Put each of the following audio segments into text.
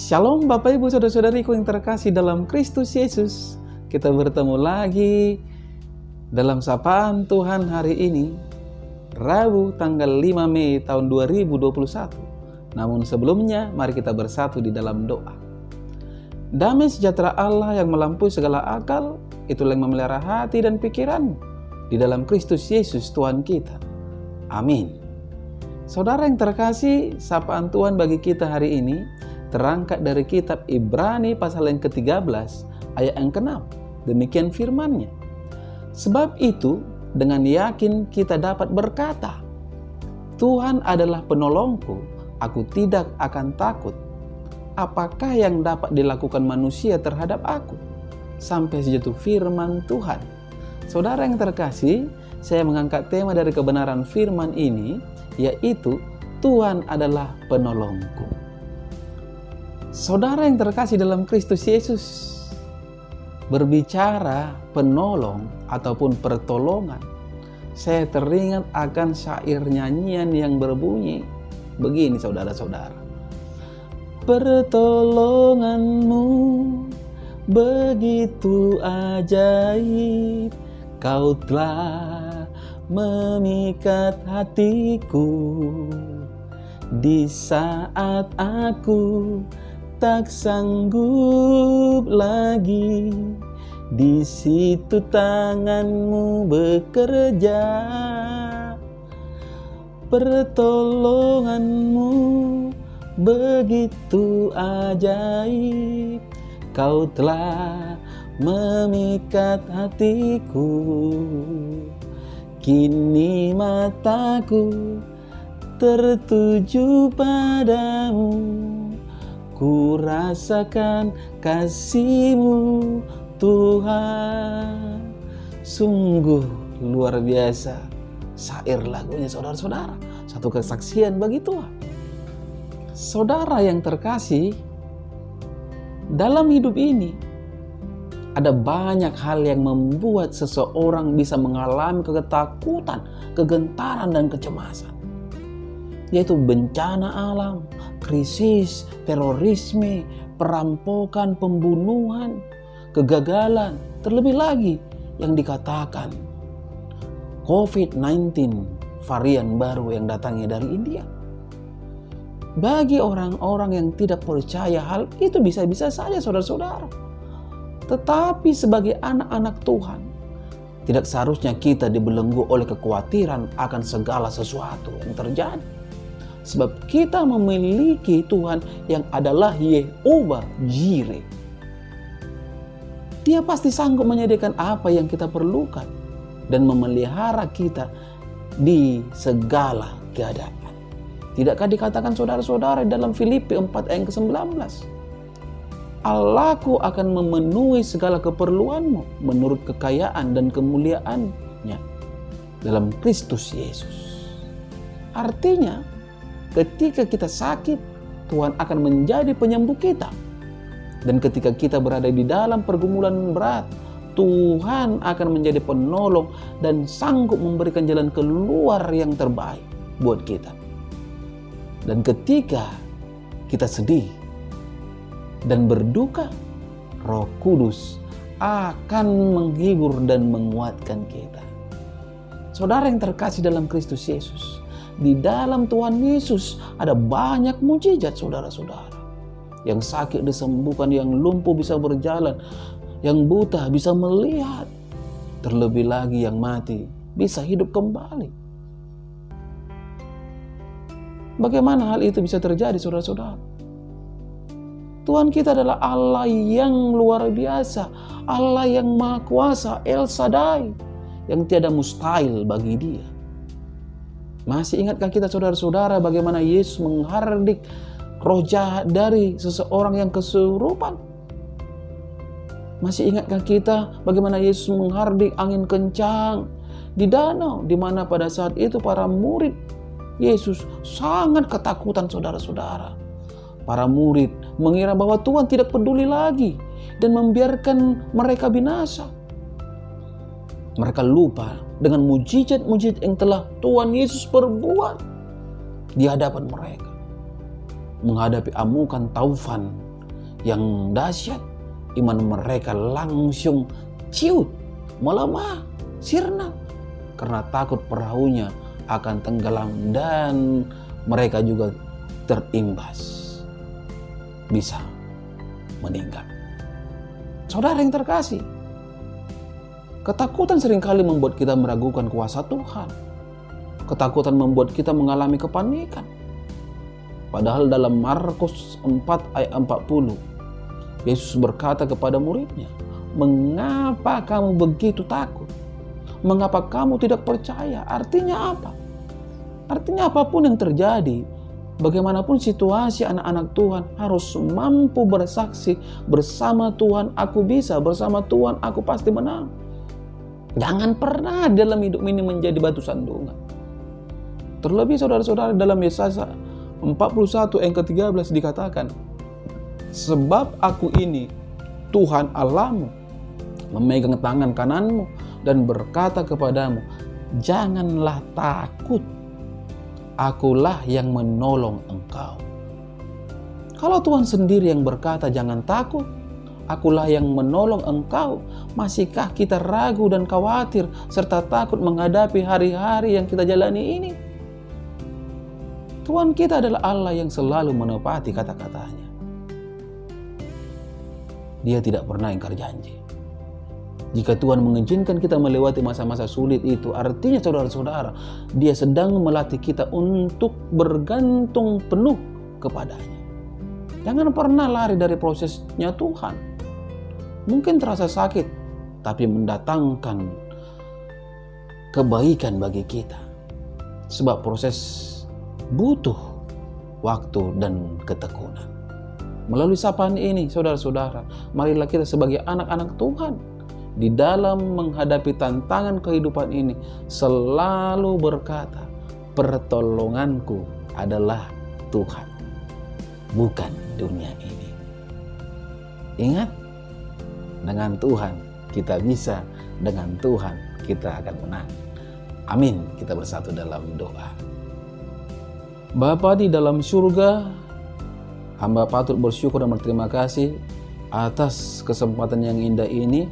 Shalom Bapak Ibu Saudara-saudariku yang terkasih dalam Kristus Yesus. Kita bertemu lagi dalam sapaan Tuhan hari ini, Rabu tanggal 5 Mei tahun 2021. Namun sebelumnya mari kita bersatu di dalam doa. Damai sejahtera Allah yang melampaui segala akal, itulah yang memelihara hati dan pikiranmu di dalam Kristus Yesus Tuhan kita. Amin. Saudara yang terkasih, sapaan Tuhan bagi kita hari ini terangkat dari kitab Ibrani pasal yang ke-13 ayat yang ke-6. Demikian firman-Nya. Sebab itu dengan yakin kita dapat berkata, Tuhan adalah penolongku, aku tidak akan takut. Apakah yang dapat dilakukan manusia terhadap aku? Sampai sejatuh firman Tuhan. Saudara yang terkasih, saya mengangkat tema dari kebenaran firman ini, yaitu Tuhan adalah penolongku. Saudara yang terkasih dalam Kristus Yesus, berbicara penolong ataupun pertolongan, saya teringat akan syair nyanyian yang berbunyi begini, saudara-saudara. Pertolonganmu begitu ajaib, kau telah memikat hatiku di saat aku tak sanggup lagi, di situ tanganmu bekerja. Pertolonganmu begitu ajaib, kau telah memikat hatiku. Kini mataku tertuju padamu, ku rasakan kasih-Mu Tuhan. Sungguh luar biasa syair lagunya, saudara-saudara. Satu kesaksian bagi Tuhan. Saudara yang terkasih, dalam hidup ini ada banyak hal yang membuat seseorang bisa mengalami ketakutan, kegentaran, dan kecemasan. Yaitu bencana alam, krisis, terorisme, perampokan, pembunuhan, kegagalan, terlebih lagi yang dikatakan COVID-19, varian baru yang datangnya dari India. Bagi orang-orang yang tidak percaya, hal itu bisa-bisa saja, saudara-saudara. Tetapi sebagai anak-anak Tuhan, tidak seharusnya kita dibelenggu oleh kekhawatiran akan segala sesuatu yang terjadi. Sebab kita memiliki Tuhan yang adalah Yehovah Jireh. Dia pasti sanggup menyediakan apa yang kita perlukan dan memelihara kita di segala keadaan. Tidakkah dikatakan saudara-saudara dalam Filipi 4 ayat ke-19? Allahku akan memenuhi segala keperluanmu menurut kekayaan dan kemuliaannya dalam Kristus Yesus. Artinya, ketika kita sakit, Tuhan akan menjadi penyembuh kita. Dan ketika kita berada di dalam pergumulan berat, Tuhan akan menjadi penolong dan sanggup memberikan jalan keluar yang terbaik buat kita. Dan ketika kita sedih dan berduka, Roh Kudus akan menghibur dan menguatkan kita. Saudara yang terkasih dalam Kristus Yesus, di dalam Tuhan Yesus ada banyak mukjizat, saudara-saudara. Yang sakit disembuhkan, yang lumpuh bisa berjalan, yang buta bisa melihat, terlebih lagi yang mati bisa hidup kembali. Bagaimana hal itu bisa terjadi, saudara-saudara? Tuhan kita adalah Allah yang luar biasa, Allah yang Maha Kuasa, El Shaddai, yang tiada mustahil bagi Dia. Masih ingatkah kita, saudara-saudara, bagaimana Yesus menghardik roh jahat dari seseorang yang kesurupan? Masih ingatkah kita bagaimana Yesus menghardik angin kencang di danau, di mana pada saat itu para murid Yesus sangat ketakutan, saudara-saudara. Para murid mengira bahwa Tuhan tidak peduli lagi dan membiarkan mereka binasa. Mereka lupa dengan mujizat-mujizat yang telah Tuhan Yesus perbuat di hadapan mereka. Menghadapi amukan taufan yang dahsyat, iman mereka langsung ciut, melemah, sirna, karena takut perahunya akan tenggelam dan mereka juga terimbas, bisa meninggal. Saudara yang terkasih, ketakutan seringkali membuat kita meragukan kuasa Tuhan. Ketakutan membuat kita mengalami kepanikan. Padahal dalam Markus 4 ayat 40, Yesus berkata kepada muridnya, "Mengapa kamu begitu takut? Mengapa kamu tidak percaya?" Artinya apa? Artinya apapun yang terjadi, bagaimanapun situasi, anak-anak Tuhan harus mampu bersaksi, bersama Tuhan aku bisa, bersama Tuhan aku pasti menang. Jangan pernah dalam hidup ini menjadi batu sandungan. Terlebih saudara-saudara, dalam Yesaya 41 ayat ke-13 dikatakan, "Sebab aku ini Tuhan Allahmu, memegang tangan kananmu dan berkata kepadamu, janganlah takut, akulah yang menolong engkau." Kalau Tuhan sendiri yang berkata jangan takut, akulah yang menolong engkau, masihkah kita ragu dan khawatir serta takut menghadapi hari-hari yang kita jalani ini? Tuhan kita adalah Allah yang selalu menepati kata-katanya. Dia tidak pernah ingkar janji. Jika Tuhan mengizinkan kita melewati masa-masa sulit itu, artinya saudara-saudara, Dia sedang melatih kita untuk bergantung penuh kepadanya. Jangan pernah lari dari prosesnya Tuhan. Mungkin terasa sakit, tapi mendatangkan kebaikan bagi kita. Sebab proses butuh waktu dan ketekunan. Melalui sapaan ini, saudara-saudara, marilah kita sebagai anak-anak Tuhan di dalam menghadapi tantangan kehidupan ini selalu berkata, pertolonganku adalah Tuhan, bukan dunia ini. Ingat, dengan Tuhan kita bisa, dengan Tuhan kita akan menang. Amin. Kita bersatu dalam doa. Bapa di dalam surga, hamba patut bersyukur dan berterima kasih atas kesempatan yang indah ini,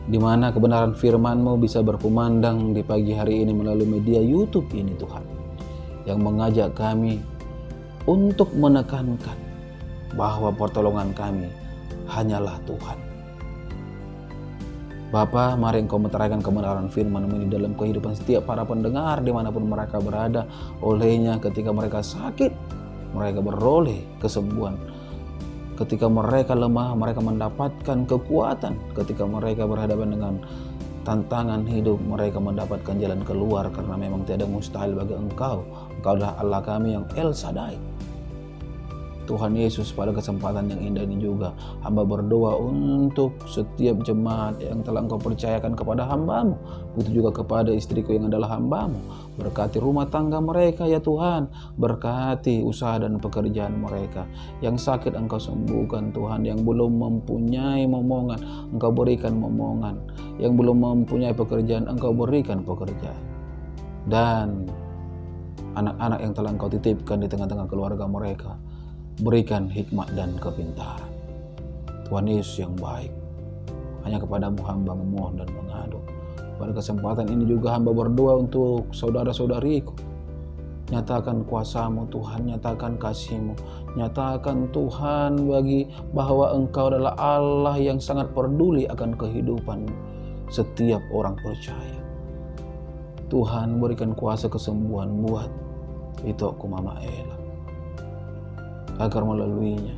di mana kebenaran firman-Mu bisa berkumandang di pagi hari ini melalui media YouTube ini Tuhan, yang mengajak kami untuk menekankan bahwa pertolongan kami hanyalah Tuhan. Bapa, mari Engkau meteraikan kebenaran firman-Mu ini dalam kehidupan setiap para pendengar dimanapun mereka berada. Olehnya ketika mereka sakit, mereka beroleh kesembuhan. Ketika mereka lemah, mereka mendapatkan kekuatan. Ketika mereka berhadapan dengan tantangan hidup, mereka mendapatkan jalan keluar, karena memang tiada mustahil bagi Engkau. Engkau adalah Allah kami yang El Shaddai. Tuhan Yesus, pada kesempatan yang indah ini juga hamba berdoa untuk setiap jemaat yang telah Engkau percayakan kepada hamba-Mu, begitu juga kepada istriku yang adalah hamba-Mu. Berkati rumah tangga mereka ya Tuhan, berkati usaha dan pekerjaan mereka. Yang sakit Engkau sembuhkan Tuhan, yang belum mempunyai momongan Engkau berikan momongan, yang belum mempunyai pekerjaan Engkau berikan pekerjaan. Dan anak-anak yang telah Engkau titipkan di tengah-tengah keluarga mereka, berikan hikmat dan kepintaran. Tuhan Yesus yang baik, hanya kepadamu hamba memohon dan mengadu. Pada kesempatan ini juga hamba berdoa untuk saudara-saudariku. Nyatakan kuasa-Mu Tuhan, nyatakan kasih-Mu, nyatakan Tuhan bagi bahwa Engkau adalah Allah yang sangat peduli akan kehidupan setiap orang percaya. Tuhan, berikan kuasa kesembuhan buat itu aku Mama Ella, agar melaluinya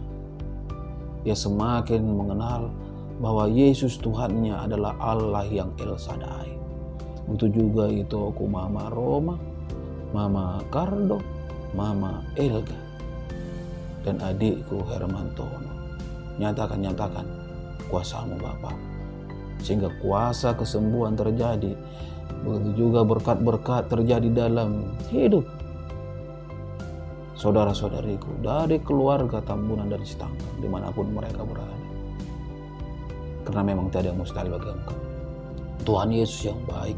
ia semakin mengenal bahwa Yesus Tuhannya adalah Allah yang El Shaddai. Begitu juga itu aku Mama Roma, Mama Cardo, Mama Elga, dan adikku Hermantono. Nyatakan kuasa-Mu Bapa, sehingga kuasa kesembuhan terjadi. Begitu juga berkat-berkat terjadi dalam hidup saudara-saudariku, dari keluarga Tambunan dari Setangkang, dimanapun mereka berada. Karena memang tiada yang mustahil bagi Engkau. Tuhan Yesus yang baik,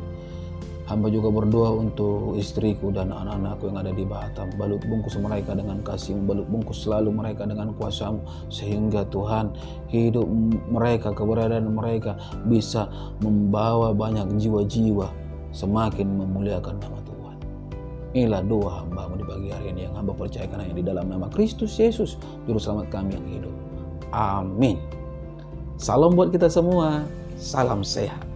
Hamba juga berdoa untuk istriku dan anak-anakku yang ada di Batam. Balut bungkus mereka dengan kasih-Mu, balut bungkus selalu mereka dengan kuasa-Mu, sehingga Tuhan, hidup mereka, keberadaan mereka bisa membawa banyak jiwa-jiwa semakin memuliakan nama Tuhan. Inilah doa hamba-Mu di pagi hari ini yang hamba percayakan hanya di dalam nama Kristus Yesus, Juru Selamat kami yang hidup. Amin. Salam buat kita semua, salam sehat.